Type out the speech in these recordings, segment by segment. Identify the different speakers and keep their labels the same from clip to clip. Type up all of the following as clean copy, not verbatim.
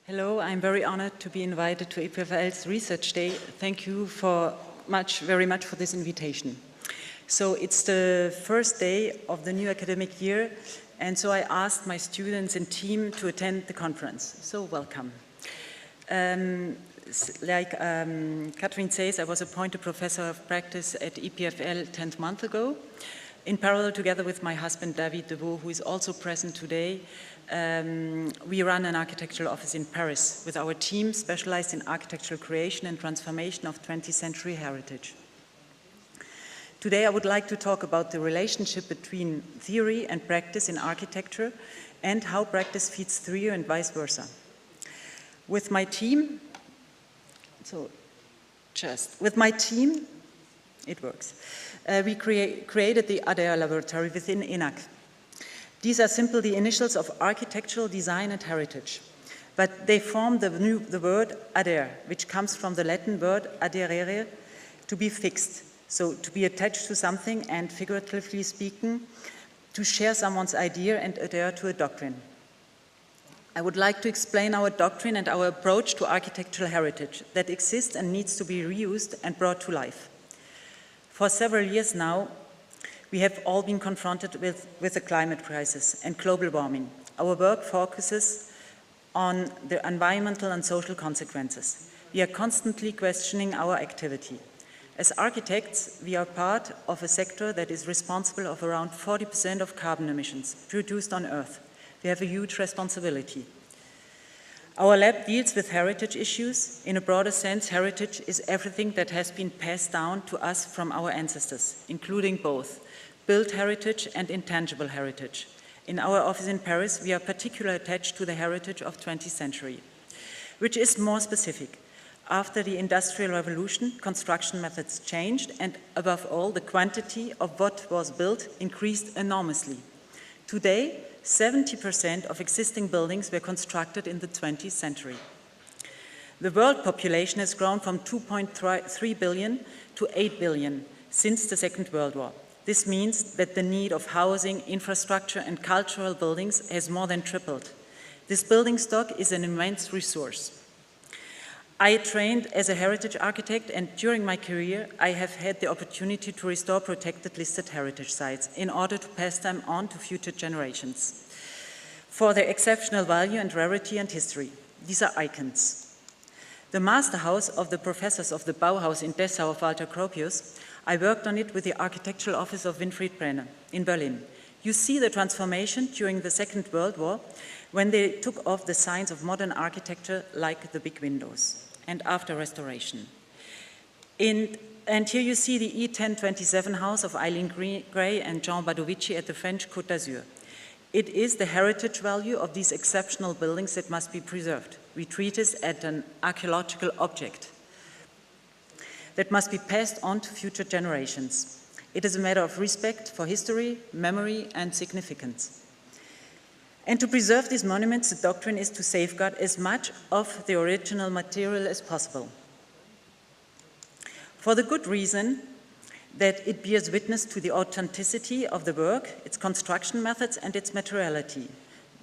Speaker 1: Hello, I'm very honored to be invited to EPFL's Research Day. Thank you very much for this invitation. So it's the first day of the new academic year, and so I asked my students and team to attend the conference. So welcome. Like Catherine says, I was appointed professor of practice at EPFL 10 months ago. In parallel, together with my husband, David Devaux, who is also present today, we run an architectural office in Paris with our team specialized in architectural creation and transformation of 20th century heritage. Today, I would like to talk about the relationship between theory and practice in architecture and how practice feeds theory and vice versa. With my team, it works. We created the ADER laboratory within ENAC. These are simply the initials of architectural design and heritage, but they form the word ADER, which comes from the Latin word aderere, to be fixed, so to be attached to something and, figuratively speaking, to share someone's idea and adhere to a doctrine. I would like to explain our doctrine and our approach to architectural heritage that exists and needs to be reused and brought to life. For several years now, we have all been confronted with the climate crisis and global warming. Our work focuses on the environmental and social consequences. We are constantly questioning our activity. As architects, we are part of a sector that is responsible for around 40% of carbon emissions produced on Earth. We have a huge responsibility. Our lab deals with heritage issues. In a broader sense, heritage is everything that has been passed down to us from our ancestors, including both built heritage and intangible heritage. In our office in Paris, we are particularly attached to the heritage of 20th century, which is more specific. After the Industrial Revolution, construction methods changed, and above all, the quantity of what was built increased enormously. Today, 70% of existing buildings were constructed in the 20th century. The world population has grown from 2.3 billion to 8 billion since the Second World War. This means that the need of housing, infrastructure, and cultural buildings has more than tripled. This building stock is an immense resource. I trained as a heritage architect, and during my career, I have had the opportunity to restore protected listed heritage sites in order to pass them on to future generations for their exceptional value and rarity and history. These are icons. The master house of the professors of the Bauhaus in Dessau of Walter Gropius, I worked on it with the architectural office of Winfried Brenner in Berlin. You see the transformation during the Second World War when they took off the signs of modern architecture like the big windows, and after restoration. And here you see the E1027 house of Eileen Gray and Jean Badovici at the French Côte d'Azur. It is the heritage value of these exceptional buildings that must be preserved. We treat it as an archaeological object that must be passed on to future generations. It is a matter of respect for history, memory, and significance. And to preserve these monuments, the doctrine is to safeguard as much of the original material as possible, for the good reason that it bears witness to the authenticity of the work, its construction methods, and its materiality.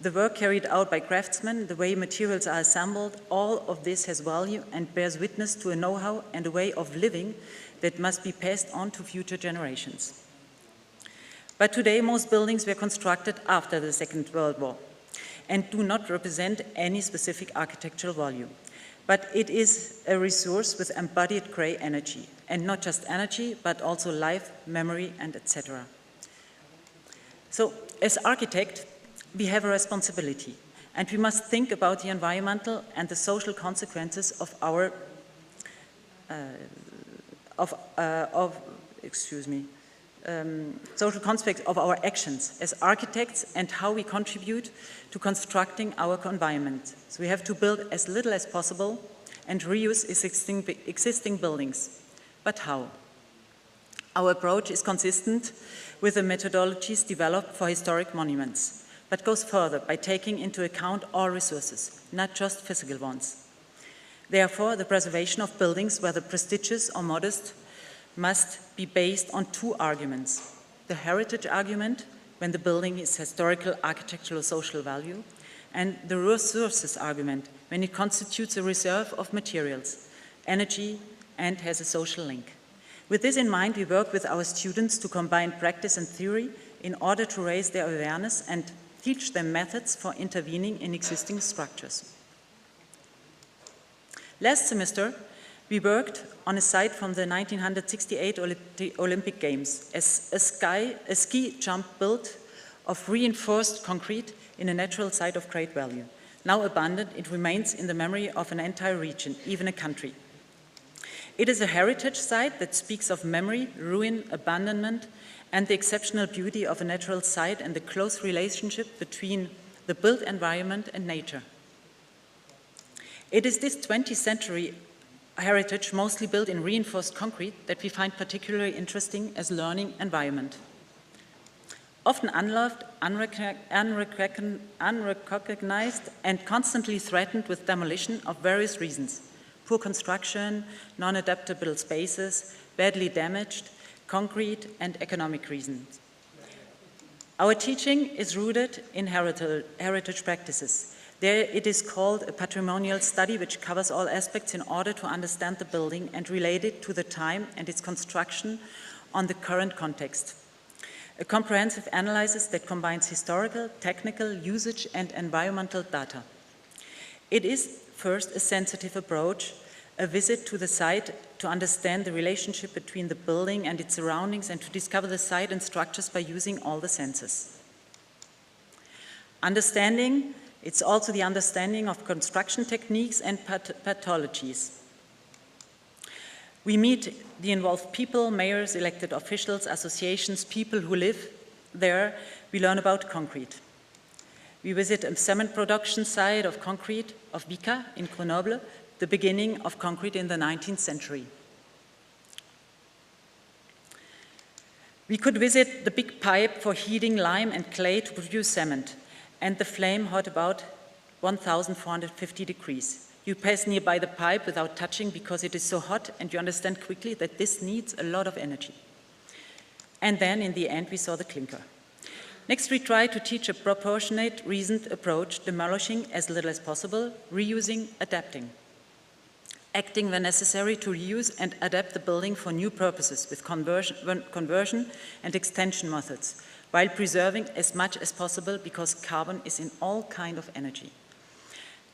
Speaker 1: The work carried out by craftsmen, the way materials are assembled, all of this has value and bears witness to a know-how and a way of living that must be passed on to future generations. But today, most buildings were constructed after the Second World War and do not represent any specific architectural value. But it is a resource with embodied gray energy, and not just energy, but also life, memory, and etc. So, as architects, we have a responsibility, and we must think about the environmental and the social consequences of our social consequences of our actions as architects and how we contribute to constructing our environment. So we have to build as little as possible and reuse existing buildings. But how? Our approach is consistent with the methodologies developed for historic monuments, but goes further by taking into account all resources, not just physical ones. Therefore, the preservation of buildings, whether prestigious or modest, must be based on two arguments. The heritage argument, when the building is historical, architectural, social value, and the resources argument when it constitutes a reserve of materials, energy, and has a social link. With this in mind, we work with our students to combine practice and theory in order to raise their awareness and teach them methods for intervening in existing structures. Last semester, we worked on a site from the 1968 Olympic Games, a ski jump built of reinforced concrete in a natural site of great value. Now abandoned, it remains in the memory of an entire region, even a country. It is a heritage site that speaks of memory, ruin, abandonment, and the exceptional beauty of a natural site and the close relationship between the built environment and nature. It is this 20th century heritage, mostly built in reinforced concrete, that we find particularly interesting as learning environment. Often unloved, unrecognized, and constantly threatened with demolition of various reasons: poor construction, non-adaptable spaces, badly damaged concrete, and economic reasons. Our teaching is rooted in heritage practices. There it is called a patrimonial study, which covers all aspects in order to understand the building and relate it to the time and its construction on the current context. A comprehensive analysis that combines historical, technical, usage, and environmental data. It is first a sensitive approach, a visit to the site to understand the relationship between the building and its surroundings and to discover the site and structures by using all the senses. Understanding, it's also the understanding of construction techniques and pathologies. We meet the involved people, mayors, elected officials, associations, people who live there. We learn about concrete. We visit a cement production site of concrete of Vicat in Grenoble, the beginning of concrete in the 19th century. We could visit the big pipe for heating lime and clay to produce cement, and the flame hot about 1,450 degrees. You pass nearby the pipe without touching because it is so hot, and you understand quickly that this needs a lot of energy. And then in the end we saw the clinker. Next, we try to teach a proportionate, reasoned approach, demolishing as little as possible, reusing, adapting. Acting when necessary to reuse and adapt the building for new purposes with conversion and extension methods, while preserving as much as possible because carbon is in all kinds of energy.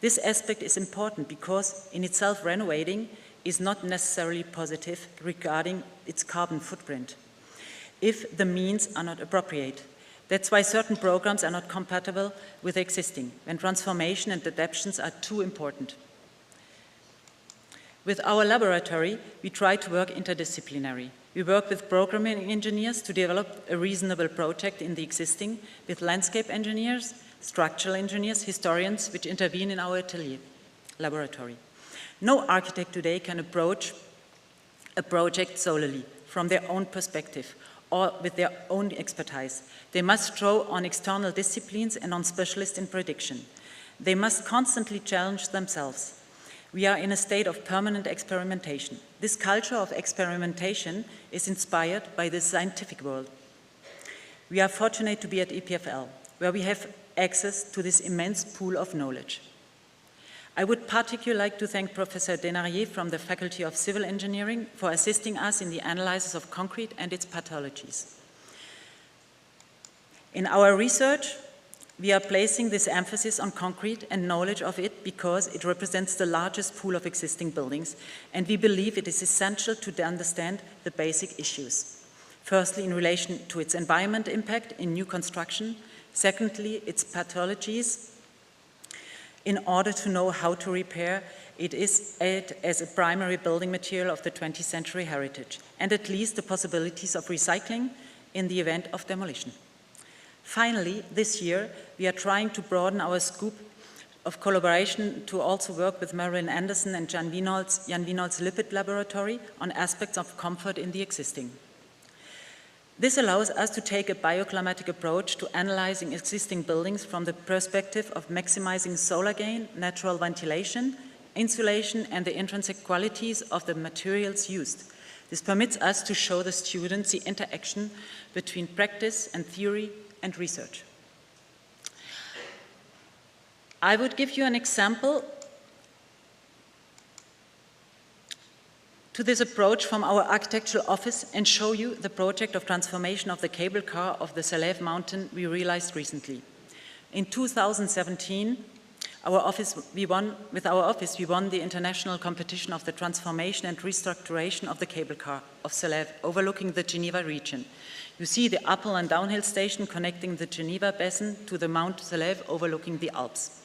Speaker 1: This aspect is important because in itself renovating is not necessarily positive regarding its carbon footprint, if the means are not appropriate. That's why certain programs are not compatible with existing, when transformation and adaptations are too important. With our laboratory, we try to work interdisciplinary. We work with programming engineers to develop a reasonable project in the existing, with landscape engineers, structural engineers, historians, which intervene in our atelier, laboratory. No architect today can approach a project solely from their own perspective or with their own expertise. They must draw on external disciplines and on specialists in prediction. They must constantly challenge themselves. We are in a state of permanent experimentation. This culture of experimentation is inspired by the scientific world. We are fortunate to be at EPFL, where we have access to this immense pool of knowledge. I would particularly like to thank Professor Denarier from the Faculty of Civil Engineering for assisting us in the analysis of concrete and its pathologies. In our research, we are placing this emphasis on concrete and knowledge of it because it represents the largest pool of existing buildings, and we believe it is essential to understand the basic issues. Firstly, in relation to its environment impact in new construction. Secondly, its pathologies, in order to know how to repair it as a primary building material of the 20th century heritage, and at least the possibilities of recycling in the event of demolition. Finally, this year, we are trying to broaden our scope of collaboration to also work with Marilyn Anderson and Jan Wienhold's Lipid Laboratory on aspects of comfort in the existing. This allows us to take a bioclimatic approach to analyzing existing buildings from the perspective of maximizing solar gain, natural ventilation, insulation, and the intrinsic qualities of the materials used. This permits us to show the students the interaction between practice and theory and research. I would give you an example to this approach from our architectural office and show you the project of transformation of the cable car of the Salève mountain we realized recently. In 2017, with our office, we won the international competition of the transformation and restructuration of the cable car of Salève, overlooking the Geneva region. You see the uphill and downhill station connecting the Geneva basin to the Mount Salève overlooking the Alps.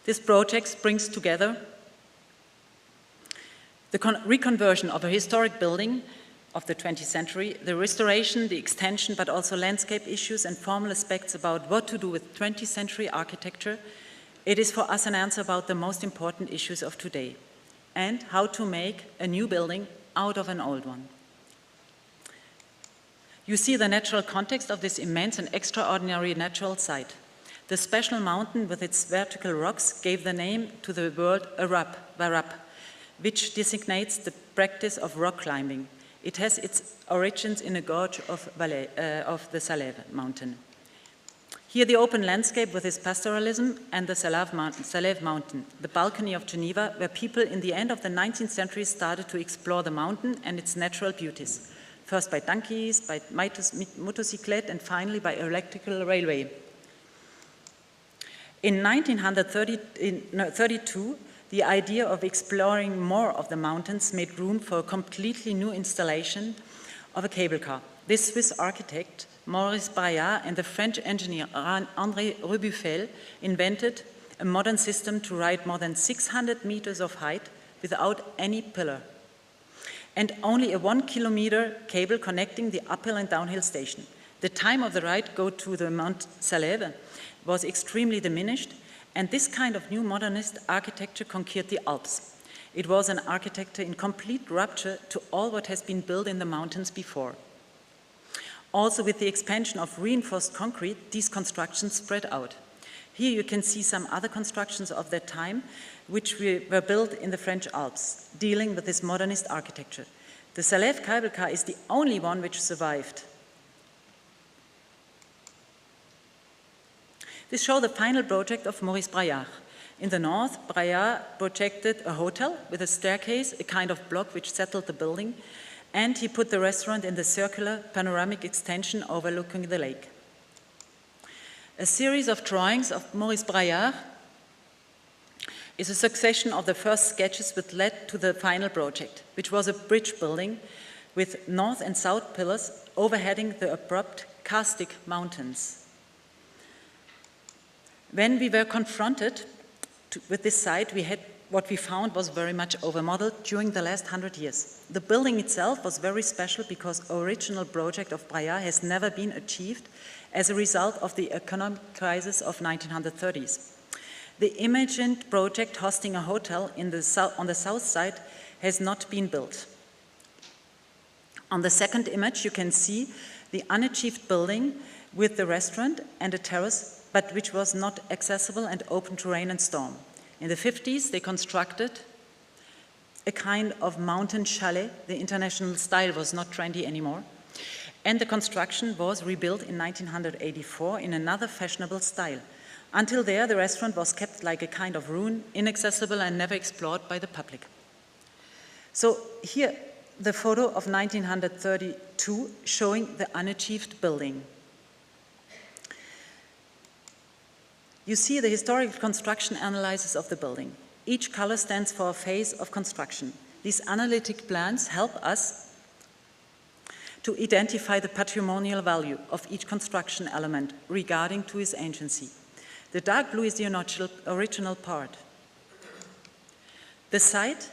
Speaker 1: This project brings together the reconversion of a historic building of the 20th century, the restoration, the extension, but also landscape issues and formal aspects about what to do with 20th century architecture. It is for us an answer about the most important issues of today and how to make a new building out of an old one. You see the natural context of this immense and extraordinary natural site. The special mountain with its vertical rocks gave the name to the word Warrap, which designates the practice of rock climbing. It has its origins in a gorge of the Salève mountain. Here the open landscape with its pastoralism and the Salève mountain, the balcony of Geneva, where people in the end of the 19th century started to explore the mountain and its natural beauties, first by donkeys, by motorcyclette, and finally by electrical railway. In 1932, the idea of exploring more of the mountains made room for a completely new installation of a cable car. This Swiss architect, Maurice Braillard, and the French engineer André Rebuffel invented a modern system to ride more than 600 meters of height without any pillar, and only a 1 kilometer cable connecting the uphill and downhill station. The time of the ride go to the Mount Salève was extremely diminished, and this kind of new modernist architecture conquered the Alps. It was an architecture in complete rupture to all what has been built in the mountains before. Also, with the expansion of reinforced concrete, these constructions spread out. Here you can see some other constructions of that time, which were built in the French Alps, dealing with this modernist architecture. The Salève cable car is the only one which survived. This shows the final project of Maurice Braillard. In the north, Braillard projected a hotel with a staircase, a kind of block which settled the building, and he put the restaurant in the circular panoramic extension overlooking the lake. A series of drawings of Maurice Braillard is a succession of the first sketches which led to the final project, which was a bridge building with north and south pillars overheading the abrupt karstic mountains. When we were confronted with this site, what we found was very much overmodeled during the last 100 years. The building itself was very special because the original project of Braillard has never been achieved as a result of the economic crisis of 1930s. The imagined project hosting a hotel on the south side has not been built. On the second image, you can see the unachieved building with the restaurant and a terrace, but which was not accessible and open to rain and storm. In the 50s, they constructed a kind of mountain chalet. The international style was not trendy anymore. And the construction was rebuilt in 1984 in another fashionable style. Until there, the restaurant was kept like a kind of ruin, inaccessible and never explored by the public. So here, the photo of 1932 showing the unachieved building. You see the historical construction analysis of the building. Each color stands for a phase of construction. These analytic plans help us to identify the patrimonial value of each construction element regarding to its agency. The dark blue is the original part. The site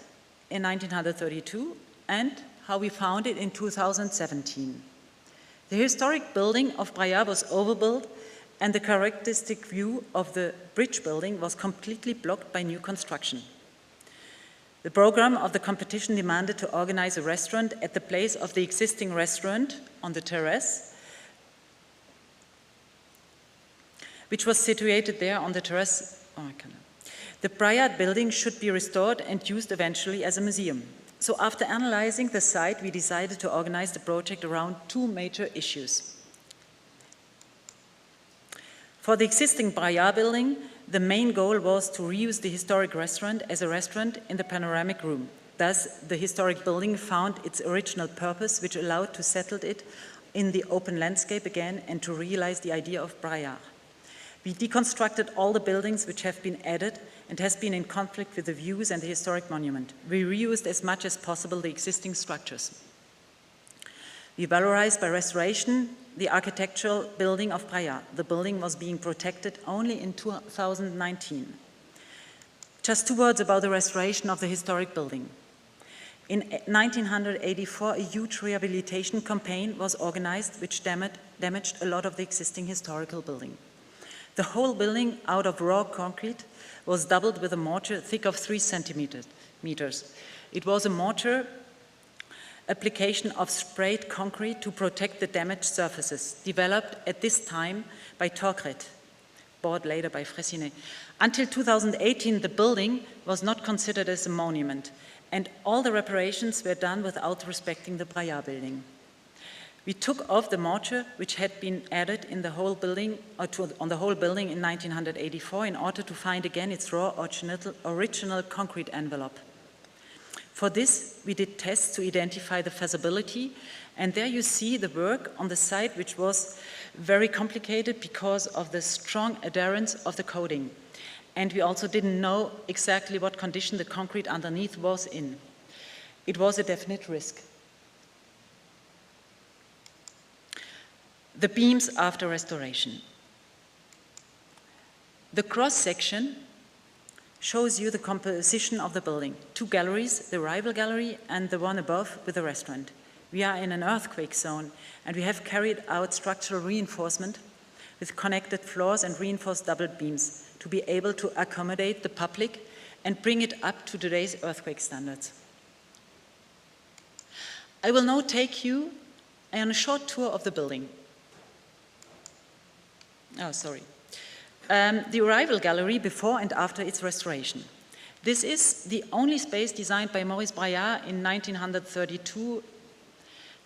Speaker 1: in 1932 and how we found it in 2017. The historic building of Braillard was overbuilt, and the characteristic view of the bridge building was completely blocked by new construction. The program of the competition demanded to organize a restaurant at the place of the existing restaurant on the terrace, which was situated there on the terrace. The Braillard building should be restored and used eventually as a museum. So after analyzing the site, we decided to organize the project around two major issues. For the existing Braillard building, the main goal was to reuse the historic restaurant as a restaurant in the panoramic room. Thus, the historic building found its original purpose, which allowed to settle it in the open landscape again and to realize the idea of Braillard. We deconstructed all the buildings which have been added and has been in conflict with the views and the historic monument. We reused as much as possible the existing structures. We valorized by restoration the architectural building of Braillard. The building was being protected only in 2019. Just 2 words about the restoration of the historic building. In 1984, a huge rehabilitation campaign was organized which damaged a lot of the existing historical building. The whole building, out of raw concrete, was doubled with a mortar thick of 3 centimeters. It was a mortar application of sprayed concrete to protect the damaged surfaces, developed at this time by Torgret, bought later by Freycinet. Until 2018, the building was not considered as a monument, and all the reparations were done without respecting the Braillard building. We took off the mortar, which had been added in the whole building, on the whole building in 1984 in order to find again its raw original concrete envelope. For this, we did tests to identify the feasibility, and there you see the work on the site, which was very complicated because of the strong adherence of the coating. And we also didn't know exactly what condition the concrete underneath was in. It was a definite risk. The beams after restoration. The cross-section shows you the composition of the building. 2 galleries, the rival gallery and the one above with the restaurant. We are in an earthquake zone, and we have carried out structural reinforcement with connected floors and reinforced double beams to be able to accommodate the public and bring it up to today's earthquake standards. I will now take you on a short tour of the building. Oh, sorry. The Arrival Gallery before and after its restoration. This is the only space designed by Maurice Braillard in 1932.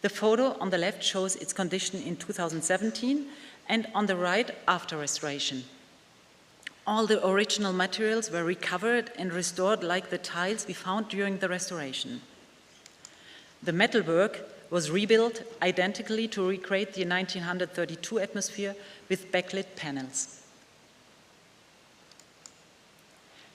Speaker 1: The photo on the left shows its condition in 2017, and on the right after restoration. All the original materials were recovered and restored like the tiles we found during the restoration. The metalwork was rebuilt identically to recreate the 1932 atmosphere with backlit panels.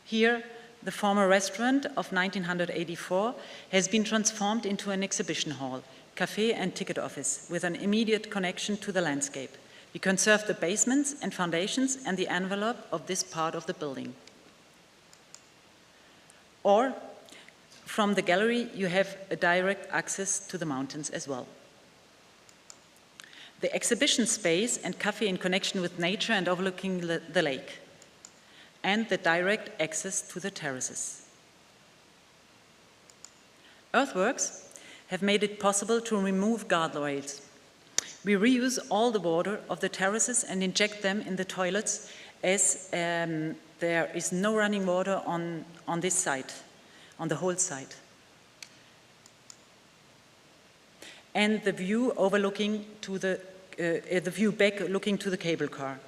Speaker 1: Here, the former restaurant of 1984 has been transformed into an exhibition hall, cafe and ticket office with an immediate connection to the landscape. We conserved the basements and foundations and the envelope of this part of the building. Or, from the gallery, you have a direct access to the mountains as well. The exhibition space and cafe in connection with nature and overlooking the lake, and the direct access to the terraces. Earthworks have made it possible to remove guardrails. We reuse all the water of the terraces and inject them in the toilets, as there is no running water on this site, on the whole site. And the view overlooking to the view back looking to the cable car.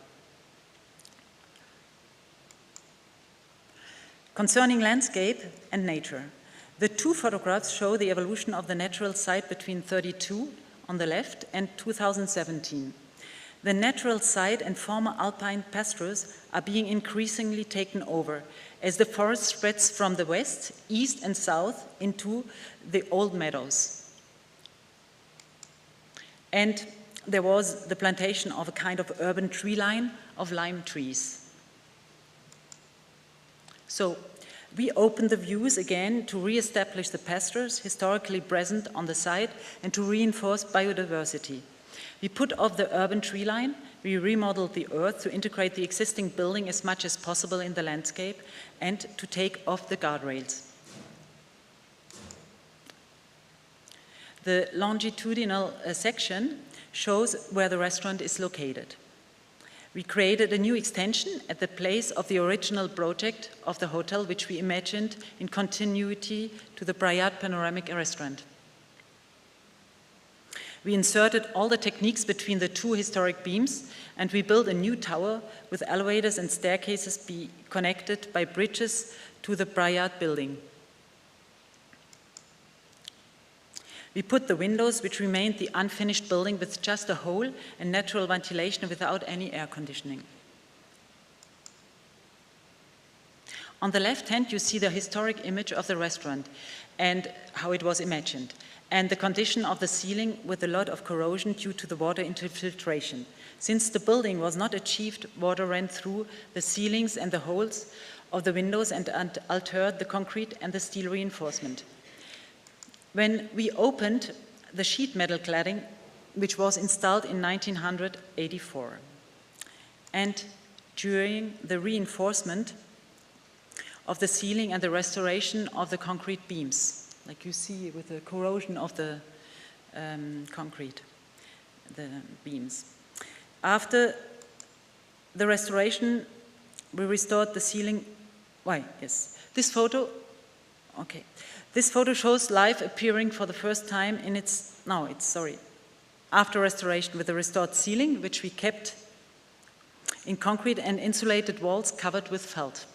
Speaker 1: Concerning landscape and nature, the 2 photographs show the evolution of the natural site between 1932 on the left and 2017. The natural site and former alpine pastures are being increasingly taken over as the forest spreads from the west, east and south into the old meadows. And there was the plantation of a kind of urban tree line of lime trees. So we opened the views again to re-establish the pastures historically present on the site and to reinforce biodiversity. We put off the urban tree line, we remodeled the earth to integrate the existing building as much as possible in the landscape and to take off the guardrails. The longitudinal section shows where the restaurant is located. We created a new extension at the place of the original project of the hotel, which we imagined in continuity to the Braillard Panoramic Restaurant. We inserted all the techniques between the two historic beams, and we built a new tower with elevators and staircases be connected by bridges to the Brayard building. We put the windows, which remained the unfinished building with just a hole and natural ventilation without any air conditioning. On the left hand, you see the historic image of the restaurant and how it was imagined, and the condition of the ceiling with a lot of corrosion due to the water infiltration. Since the building was not achieved, water ran through the ceilings and the holes of the windows and altered the concrete and the steel reinforcement. When we opened the sheet metal cladding, which was installed in 1984, and during the reinforcement of the ceiling and the restoration of the concrete beams, like you see with the corrosion of the concrete, the beams. After the restoration, we restored the ceiling. Why, yes. This photo, okay. This photo shows life appearing for the first time in after restoration with the restored ceiling, which we kept in concrete and insulated walls covered with felt.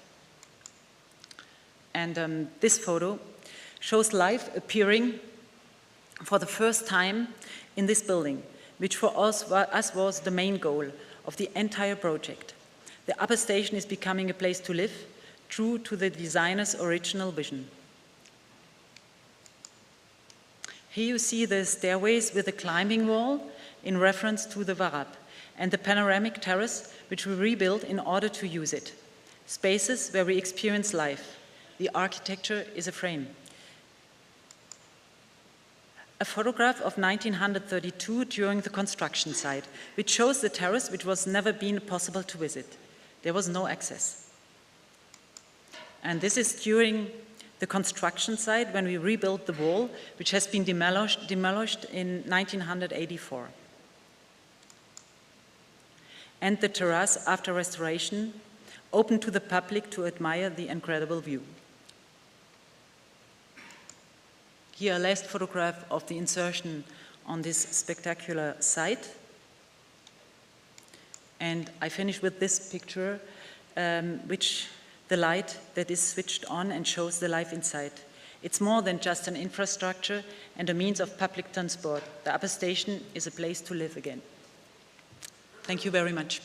Speaker 1: And this photo shows life appearing for the first time in this building, which for us was the main goal of the entire project. The upper station is becoming a place to live, true to the designer's original vision. Here you see the stairways with a climbing wall in reference to the Warab, and the panoramic terrace, which we rebuilt in order to use it. Spaces where we experience life. The architecture is a frame. A photograph of 1932 during the construction site, which shows the terrace which was never been possible to visit. There was no access. And this is during the construction site when we rebuilt the wall, which has been demolished in 1984. And the terrace after restoration, open to the public to admire the incredible view. Here, a last photograph of the insertion on this spectacular site. And I finish with this picture, which the light that is switched on and shows the life inside. It's more than just an infrastructure and a means of public transport. The upper station is a place to live again. Thank you very much.